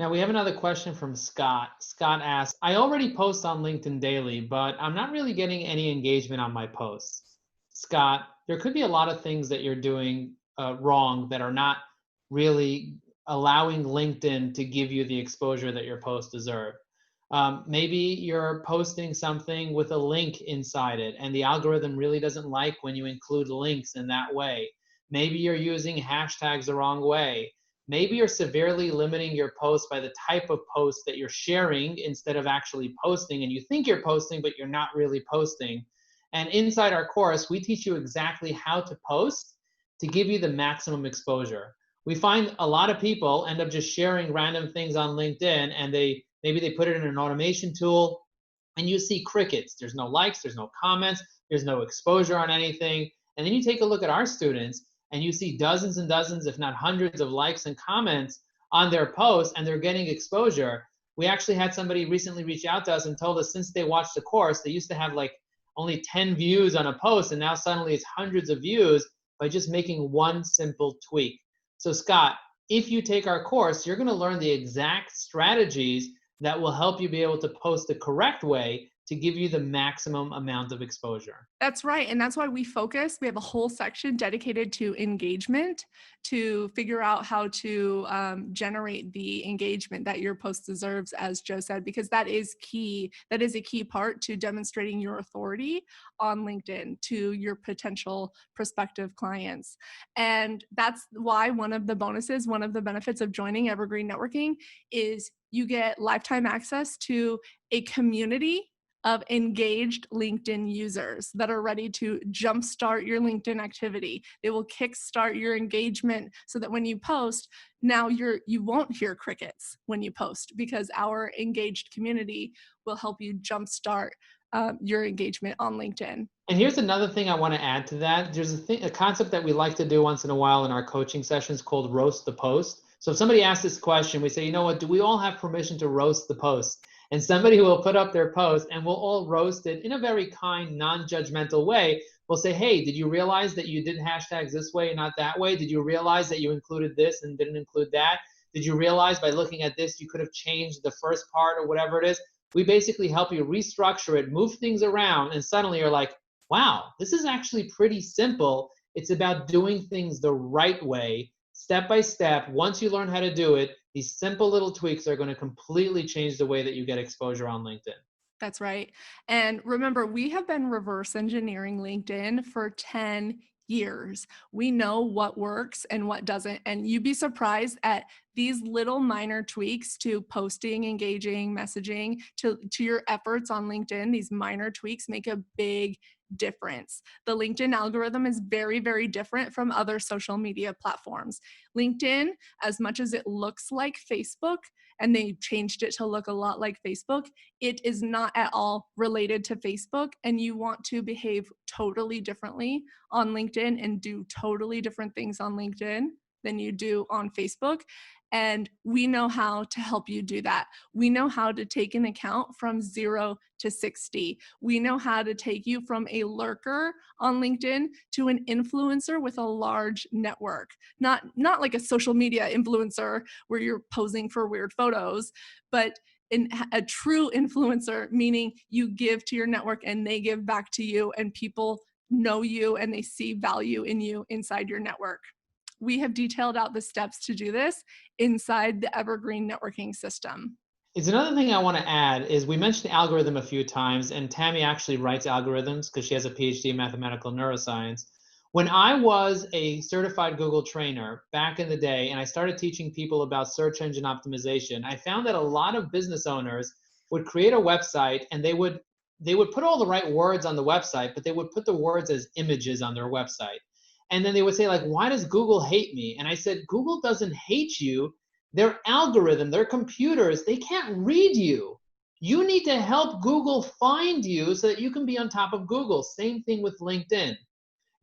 Now we have another question from Scott. Scott asks, I already post on LinkedIn daily, but I'm not really getting any engagement on my posts. Scott, there could be a lot of things that you're doing wrong that are not really allowing LinkedIn to give you the exposure that your posts deserve. Maybe you're posting something with a link inside it, and the algorithm really doesn't like when you include links in that way. Maybe you're using hashtags the wrong way. Maybe you're severely limiting your post by the type of post that you're sharing instead of actually posting, and you think you're posting, but you're not really posting. And inside our course, we teach you exactly how to post to give you the maximum exposure. We find a lot of people end up just sharing random things on LinkedIn, and maybe they put it in an automation tool, and you see crickets. There's no likes, there's no comments, there's no exposure on anything. And then you take a look at our students, and you see dozens and dozens, if not hundreds of likes and comments on their posts, and they're getting exposure. We actually had somebody recently reach out to us and told us since they watched the course, they used to have like only 10 views on a post, and now suddenly it's hundreds of views by just making one simple tweak. So Scott, if you take our course, you're going to learn the exact strategies that will help you be able to post the correct way to give you the maximum amount of exposure. That's right. And that's why we focus. We have a whole section dedicated to engagement to figure out how to generate the engagement that your post deserves, as Joe said, because that is key. That is a key part to demonstrating your authority on LinkedIn to your potential prospective clients. And that's why one of the bonuses, one of the benefits of joining Evergreen Networking is you get lifetime access to a community of engaged LinkedIn users that are ready to jumpstart your LinkedIn activity. They will kickstart your engagement so that when you post, now you won't hear crickets when you post because our engaged community will help you jumpstart your engagement on LinkedIn. And here's another thing I want to add to that. There's a concept that we like to do once in a while in our coaching sessions called roast the post. So if somebody asks this question, we say, you know what, do we all have permission to roast the post? And somebody will put up their post and we'll all roast it in a very kind, non-judgmental way. We'll say, hey, did you realize that you did hashtags this way and not that way? Did you realize that you included this and didn't include that? Did you realize by looking at this, you could have changed the first part or whatever it is? We basically help you restructure it, move things around, and suddenly you're like, wow, this is actually pretty simple. It's about doing things the right way, step by step. Once you learn how to do it, these simple little tweaks are going to completely change the way that you get exposure on LinkedIn. That's right. And remember, we have been reverse engineering LinkedIn for 10 years. We know what works and what doesn't. And you'd be surprised at these little minor tweaks to posting, engaging, messaging, to your efforts on LinkedIn. These minor tweaks make a big difference. The LinkedIn algorithm is very, very different from other social media platforms. LinkedIn, as much as it looks like Facebook, and they changed it to look a lot like Facebook, it is not at all related to Facebook. And you want to behave totally differently on LinkedIn and do totally different things on LinkedIn than you do on Facebook. And we know how to help you do that. We know how to take an account from 0 to 60. We know how to take you from a lurker on LinkedIn to an influencer with a large network. Not like a social media influencer where you're posing for weird photos, but a true influencer, meaning you give to your network and they give back to you, and people know you and they see value in you inside your network. We have detailed out the steps to do this inside the Evergreen Networking system. It's another thing I want to add is we mentioned algorithm a few times, and Tammy actually writes algorithms because she has a PhD in mathematical neuroscience. When I was a certified Google trainer back in the day, and I started teaching people about search engine optimization, I found that a lot of business owners would create a website and they would put all the right words on the website, but they would put the words as images on their website. And then they would say, like, why does Google hate me? And I said, Google doesn't hate you. Their algorithm, their computers, they can't read you. You need to help Google find you so that you can be on top of Google. Same thing with LinkedIn.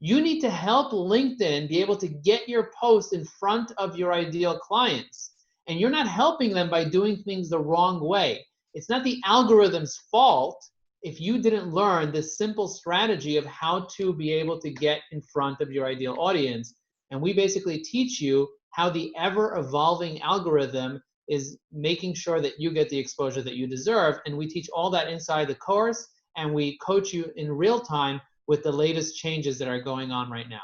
You need to help LinkedIn be able to get your post in front of your ideal clients. And you're not helping them by doing things the wrong way. It's not the algorithm's fault if you didn't learn this simple strategy of how to be able to get in front of your ideal audience. And we basically teach you how the ever evolving algorithm is making sure that you get the exposure that you deserve. And we teach all that inside the course, and we coach you in real time with the latest changes that are going on right now.